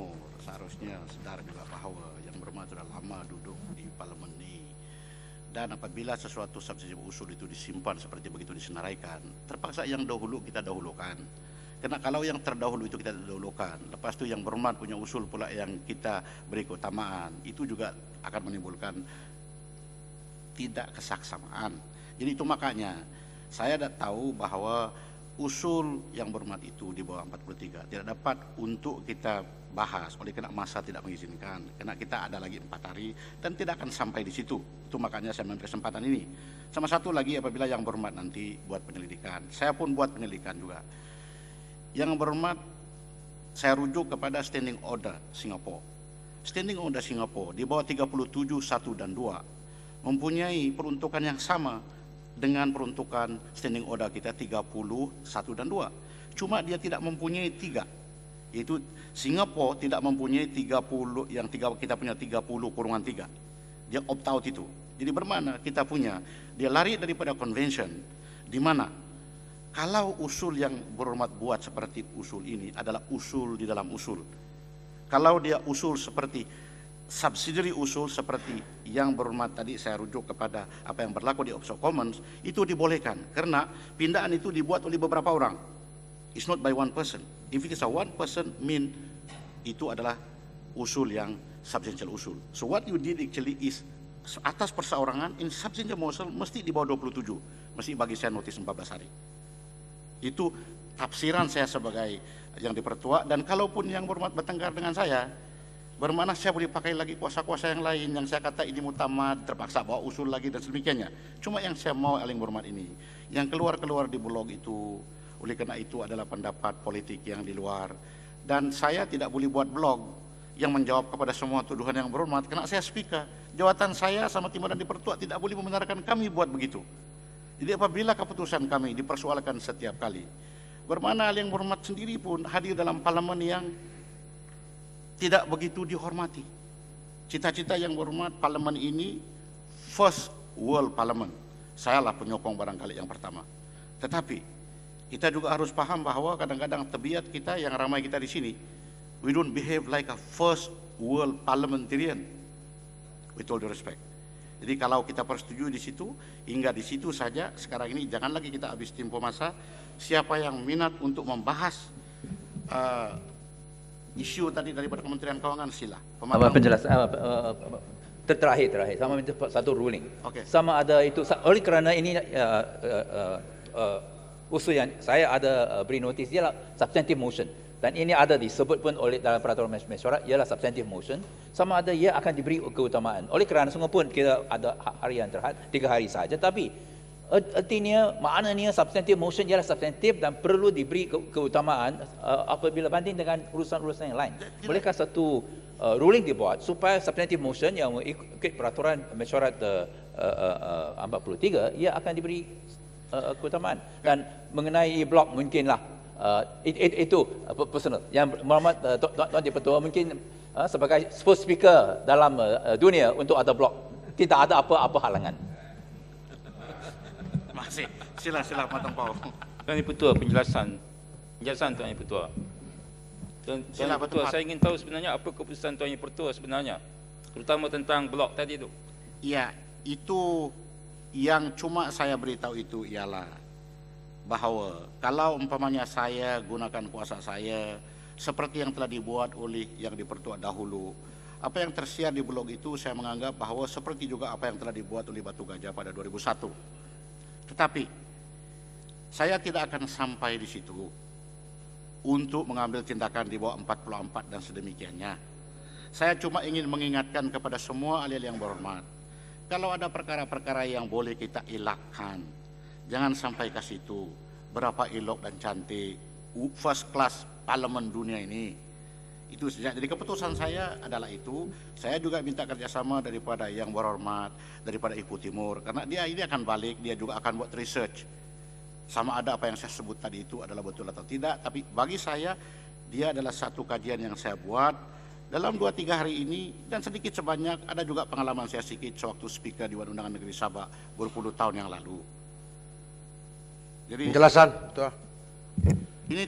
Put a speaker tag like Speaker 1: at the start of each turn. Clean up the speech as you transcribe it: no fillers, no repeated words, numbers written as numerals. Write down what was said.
Speaker 1: Timur seharusnya sadar juga bahwa yang berhormat sudah lama duduk di parlemen ini. Dan apabila sesuatu substansi usul itu disimpan seperti begitu disenaraikan, terpaksa yang dahulu kita dahulukan. Karena kalau yang terdahulu itu kita dahulukan, lepas itu yang berhormat punya usul pula yang kita beri keutamaan, itu juga akan menimbulkan tidak kesaksamaan. Jadi itu makanya saya tidak tahu bahwa usul yang berhormat itu di bawah 43 tidak dapat untuk kita bahas oleh karena masa tidak mengizinkan, karena kita ada lagi 4 hari dan tidak akan sampai di situ. Itu makanya saya mengambil kesempatan ini. Sama satu lagi, apabila yang berhormat nanti buat penyelidikan, saya pun buat penyelidikan juga. Yang berhormat saya rujuk kepada Standing Order Singapura. Standing Order Singapura di bawah 37 1 dan 2 mempunyai peruntukan yang sama dengan peruntukan Standing Order kita 30 1 dan 2. Cuma dia tidak mempunyai 3. Yaitu Singapura tidak mempunyai 30 yang kita punya 30/3. Dia opt out itu. Jadi bermana kita punya, dia lari daripada convention, di mana kalau usul yang berhormat buat seperti usul ini adalah usul di dalam usul. Kalau dia usul seperti subsidiary usul seperti yang berhormat tadi saya rujuk kepada apa yang berlaku di House of Commons, itu dibolehkan karena pindahan itu dibuat oleh beberapa orang. It's not by one person. If it is a one person, mean itu adalah usul yang substantial usul. So what you did actually is atas perseorangan in substantial motion mesti di bawah 27. Mesti bagi saya notis 14 hari. Itu tafsiran saya sebagai yang dipertua, dan kalaupun yang berhormat bertengkar dengan saya, bermana saya boleh pakai lagi kuasa-kuasa yang lain yang saya kata ini mutamad, terpaksa bawa usul lagi dan sedemikiannya. Cuma yang saya mau paling berhormat ini, yang keluar-keluar di blog itu, oleh karena itu adalah pendapat politik yang di luar, dan saya tidak boleh buat blog yang menjawab kepada semua tuduhan yang berhormat karena saya speaker. Jawatan saya sama timbalan di Pertua tidak boleh membenarkan kami buat begitu. Jadi apabila keputusan kami dipersoalkan setiap kali, bermana yang berhormat sendiri pun hadir dalam parlemen yang tidak begitu dihormati. Cita-cita yang berhormat parlemen ini first world parliament. Saya lah penyokong barangkali yang pertama. Tetapi kita juga harus paham bahwa kadang-kadang tabiat kita yang ramai kita di sini, we don't behave like a first world parliamentarian, with all due respect. Jadi kalau kita persetujui di situ, hingga di situ saja sekarang ini, jangan lagi kita habis tempo masa. Siapa yang minat untuk membahas isu tadi daripada Kementerian Keuangan, sila.
Speaker 2: Penjelasan terakhir sama minta satu ruling.
Speaker 1: Okay.
Speaker 2: Sama ada itu oleh kerana ini usul yang saya ada beri notis ialah substantive motion, dan ini ada disebut pun oleh dalam peraturan mesyuarat ialah substantive motion. Sama ada ia akan diberi keutamaan. Oleh kerana semua pun kita ada hari yang terhad 3 hari saja, tapi artinya maknanya substantive motion ialah substantive dan perlu diberi keutamaan apabila banding dengan urusan-urusan yang lain. Bolehkah satu ruling dibuat supaya substantive motion yang mengikut peraturan mesyuarat 43 ia akan diberi keutamaan. Dan mengenai blog mungkinlah itu personal. Yang Muhammad Tuan Dipertua mungkin sebagai first speaker dalam dunia untuk ada blog, tidak ada apa-apa halangan.
Speaker 1: Terima kasih. Sila Matang Pau.
Speaker 3: Tuan Dipertua, penjelasan Tuan Dipertua. Tuan Dipertua, saya ingin tahu sebenarnya apa keputusan Tuan Dipertua sebenarnya, terutama tentang blog tadi itu.
Speaker 1: Ya, itu yang cuma saya beritahu itu ialah bahwa kalau umpamanya saya gunakan kuasa saya seperti yang telah dibuat oleh yang di Pertua dahulu, apa yang tersiar di blog itu saya menganggap bahwa seperti juga apa yang telah dibuat oleh Batu Gajah pada 2001. Tetapi saya tidak akan sampai di situ untuk mengambil tindakan di bawah 44 dan sedemikiannya. Saya cuma ingin mengingatkan kepada semua ahli yang berhormat, kalau ada perkara-perkara yang boleh kita elakkan, jangan sampai ke situ. Berapa elok dan cantik first class parlemen dunia ini. Itu saja. Jadi keputusan saya adalah itu. Saya juga minta kerjasama daripada yang berhormat, daripada Ibu Timur, karena dia ini akan balik, dia juga akan buat research. Sama ada apa yang saya sebut tadi itu adalah betul atau tidak. Tapi bagi saya, dia adalah satu kajian yang saya buat dalam 2-3 hari ini, dan sedikit sebanyak ada juga pengalaman saya sedikit sewaktu speaker di Dewan Undangan Negeri Sabah berpuluh tahun yang lalu. Jadi
Speaker 4: penjelasan, betul.
Speaker 1: Ini